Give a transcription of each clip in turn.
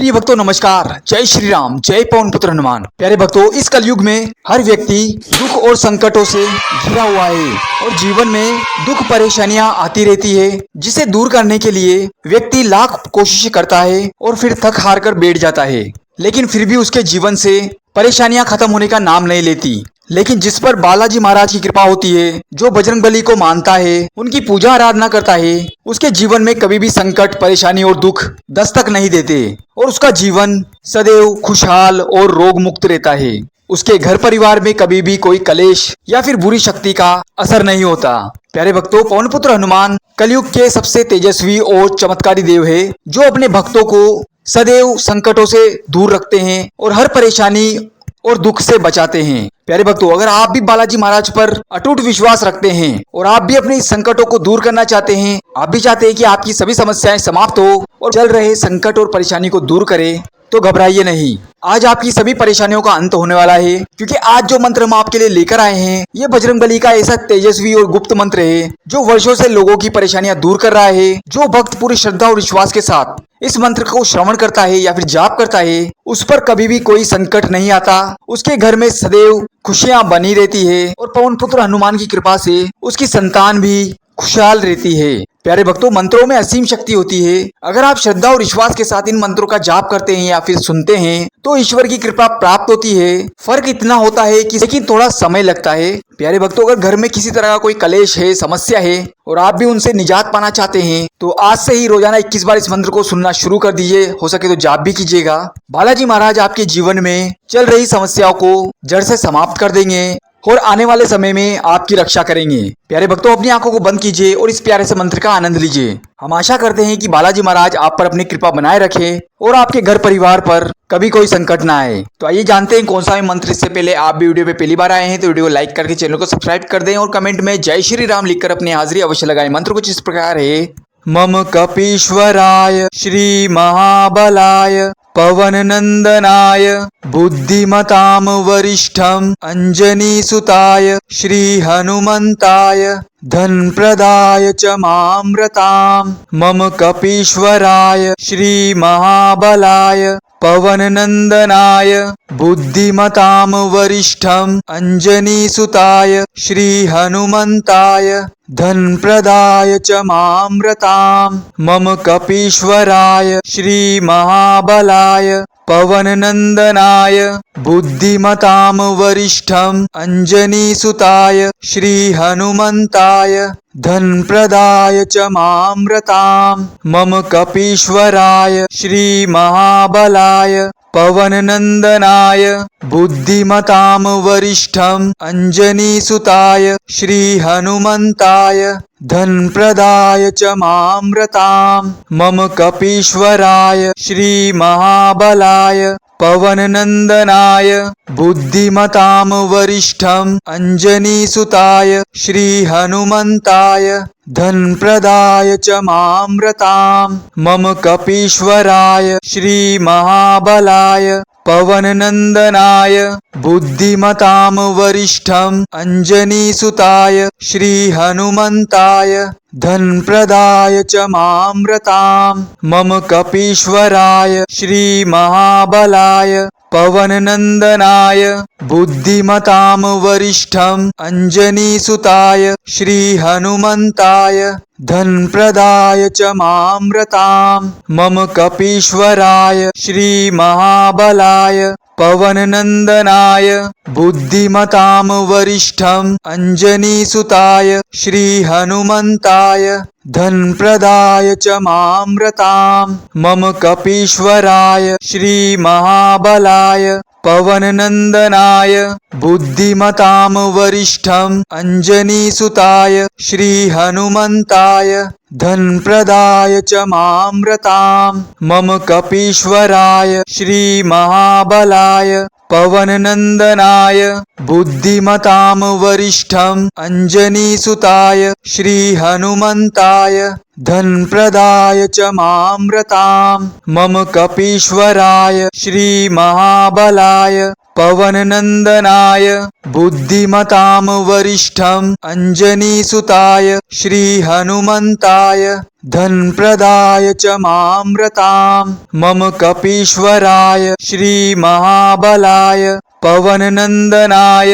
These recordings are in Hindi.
प्रिय भक्तों नमस्कार, जय श्री राम, जय पवन पुत्र हनुमान। प्यारे भक्तों, इस कलयुग में हर व्यक्ति दुख और संकटों से घिरा हुआ है और जीवन में दुख परेशानियां आती रहती है, जिसे दूर करने के लिए व्यक्ति लाख कोशिश करता है और फिर थक हार कर बैठ जाता है, लेकिन फिर भी उसके जीवन से परेशानियां खत्म होने का नाम नहीं लेती। लेकिन जिस पर बालाजी महाराज की कृपा होती है, जो बजरंगबली को मानता है, उनकी पूजा आराधना करता है, उसके जीवन में कभी भी संकट, परेशानी और दुख दस्तक नहीं देते और उसका जीवन सदैव खुशहाल और रोग मुक्त रहता है। उसके घर परिवार में कभी भी कोई कलेश या फिर बुरी शक्ति का असर नहीं होता। प्यारे भक्तों, पवन पुत्र हनुमान कलयुग के सबसे तेजस्वी और चमत्कारी देव है, जो अपने भक्तों को सदैव संकटों से दूर रखते हैं और हर परेशानी और दुख से बचाते हैं। प्यारे भक्तों, अगर आप भी बालाजी महाराज पर अटूट विश्वास रखते हैं और आप भी अपने संकटों को दूर करना चाहते हैं, आप भी चाहते हैं कि आपकी सभी समस्याएं समाप्त हो और चल रहे संकट और परेशानी को दूर करें, तो घबराइए नहीं। आज आपकी सभी परेशानियों का अंत होने वाला है, क्योंकि आज जो मंत्र हम आपके लिए लेकर आए हैं, ये बजरंगबली का ऐसा तेजस्वी और गुप्त मंत्र है, जो वर्षों से लोगों की परेशानियां दूर कर रहा है। जो भक्त पूरी श्रद्धा और विश्वास के साथ इस मंत्र को श्रवण करता है या फिर जाप करता है, उस पर कभी भी कोई संकट नहीं आता। उसके घर में सदैव खुशियां बनी रहती है और पवन पुत्र हनुमान की कृपा से उसकी संतान भी खुशहाल रहती है। प्यारे भक्तों, मंत्रों में असीम शक्ति होती है। अगर आप श्रद्धा और विश्वास के साथ इन मंत्रों का जाप करते हैं या फिर सुनते हैं, तो ईश्वर की कृपा प्राप्त होती है। फर्क इतना होता है कि लेकिन थोड़ा समय लगता है। प्यारे भक्तों, अगर घर में किसी तरह का कोई कलेश है, समस्या है और आप भी उनसे निजात पाना चाहते हैं, तो आज से ही रोजाना 21 बार इस मंत्र को सुनना शुरू कर दीजिए। हो सके तो जाप भी कीजिएगा। बालाजी महाराज आपके जीवन में चल रही समस्याओं को जड़ से समाप्त कर देंगे और आने वाले समय में आपकी रक्षा करेंगे। प्यारे भक्तों, अपनी आंखों को बंद कीजिए और इस प्यारे से मंत्र का आनंद लीजिए। हम आशा करते हैं कि बालाजी महाराज आप पर अपनी कृपा बनाए रखें और आपके घर परिवार पर कभी कोई संकट ना आए। तो आइए जानते हैं कौन सा है मंत्र। इससे पहले आप भी वीडियो पे पहली बार आए हैं तो वीडियो को लाइक करके चैनल को सब्सक्राइब कर दें और कमेंट में जय श्री राम लिखकर अपनी हाजिरी अवश्य लगाएं। मंत्र कुछ इस प्रकार है। मम कपीश्वराय श्री महाबलाय पवन नंदनाय बुद्धिमताम वरिष्ठम अंजनी सुताय श्री हनुमंताय धन प्रदाय च मामृताम। मम कपीश्वराय श्री महाबलाय पवन नंदनाय बुद्धिमताम वरिष्ठम अंजनी सुताय श्री हनुमंताय धन प्रदाय च मामृताम। मम कपीश्वराय श्री महाबलाय पवन नंदनाय बुद्धिमताम वरिष्ठम अंजनी सुताय श्री हनुमंताय धन प्रदाय च मामृताम। मम कपीश्वराय श्री महाबलाय पवन नंदनाय बुद्धिमताम वरिष्ठम अंजनी सुताय श्री हनुमंताय धन प्रदाय च मामृताम। मम कपीश्वराय श्री महाबलाय पवन नंदनाय बुद्धिमताम वरिष्ठम अंजनी सुताय श्री हनुमंताय धन प्रदाय च मामृताम। मम कपीश्वराय श्री महाबलाय पवन नंदनाय बुद्धिमताम वरिष्ठम अंजनी सुताय श्री हनुमंताय धन प्रदाय च मामृताम। मम कपीश्वराय श्री महाबलाय पवन नंदनाय बुद्धिमताम वरिष्ठम अंजनी सुताय श्री हनुमंताय धन प्रदाय च मामृताम। मम कपीश्वराय श्री महाबलाय पवन नंदनाय बुद्धिमताम वरिष्ठम अंजनी सुताय श्री हनुमंताय धन प्रदाय च मामृताम। मम कपीश्वराय श्री महाबलाय पवन नंदनाय बुद्धिमताम वरिष्ठम अंजनी सुताय श्री हनुमंताय धन प्रदाय च मामृताम। मम कपीश्वराय श्री महाबलाय पवन नंदनाय बुद्धिमताम वरिष्ठम अंजनी सुताय श्री हनुमंताय धन प्रदाय च मामृताम। मम कपीश्वराय श्री महाबलाय पवन नंदनाय बुद्धिमताम वरिष्ठम अंजनी सुताय श्री हनुमंताय धनप्रदाय च मामृताम् मम कपीश्वराय श्रीमहाबलाय पवननन्दनाय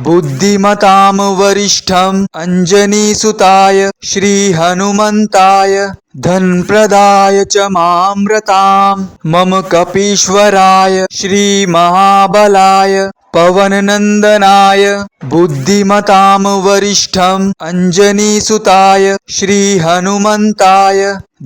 बुद्धिमतां वरिष्ठम् अंजनीसुताय श्रीहनुमन्ताय धनप्रदाय च मामृताम् मम कपीश्वराय श्रीमहाबलाय पवननन्दनाय बुद्धिमतां वरिष्ठम् अंजनीसुताय श्रीहनुमन्ताय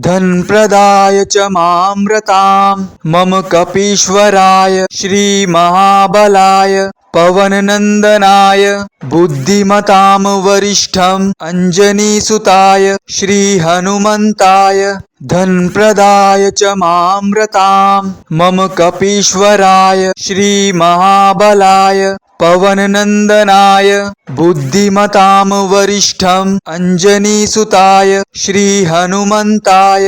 धनप्रदाय च मामृताम् मम कपीश्वराय श्रीमहाबलाय पवननन्दनाय बुद्धिमतां वरिष्ठम् अंजनीसुताय श्रीहनुमन्ताय धनप्रदाय च मामृताम् मम कपीश्वराय श्रीमहाबलाय पवननन्दनाय बुद्धिमतां वरिष्ठम् अंजनीसुताय श्रीहनुमन्ताय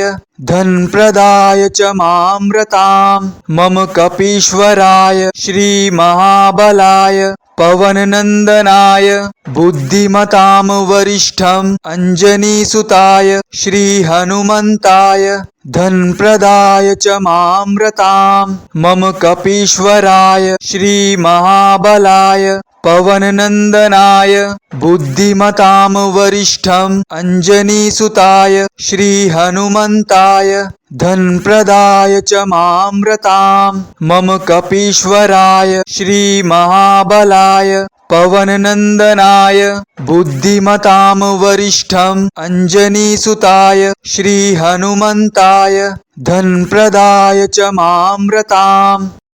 धनप्रदाय च मामृताम् मम कपीश्वराय श्रीमहाबलाय पवननन्दनाय बुद्धिमतां वरिष्ठम् अंजनीसुताय श्रीहनुमन्ताय धनप्रदाय च मामृताम् मम कपीश्वराय श्रीमहाबलाय पवननन्दनाय बुद्धिमतां वरिष्ठम् अंजनीसुताय श्रीहनुमन्ताय धनप्रदाय च मामृताम् मम कपीश्वराय श्रीमहाबलाय पवननन्दनाय बुद्धिमतां वरिष्ठम् अंजनीसुताय श्रीहनुमन्ताय धनप्रदाय च मामृताम्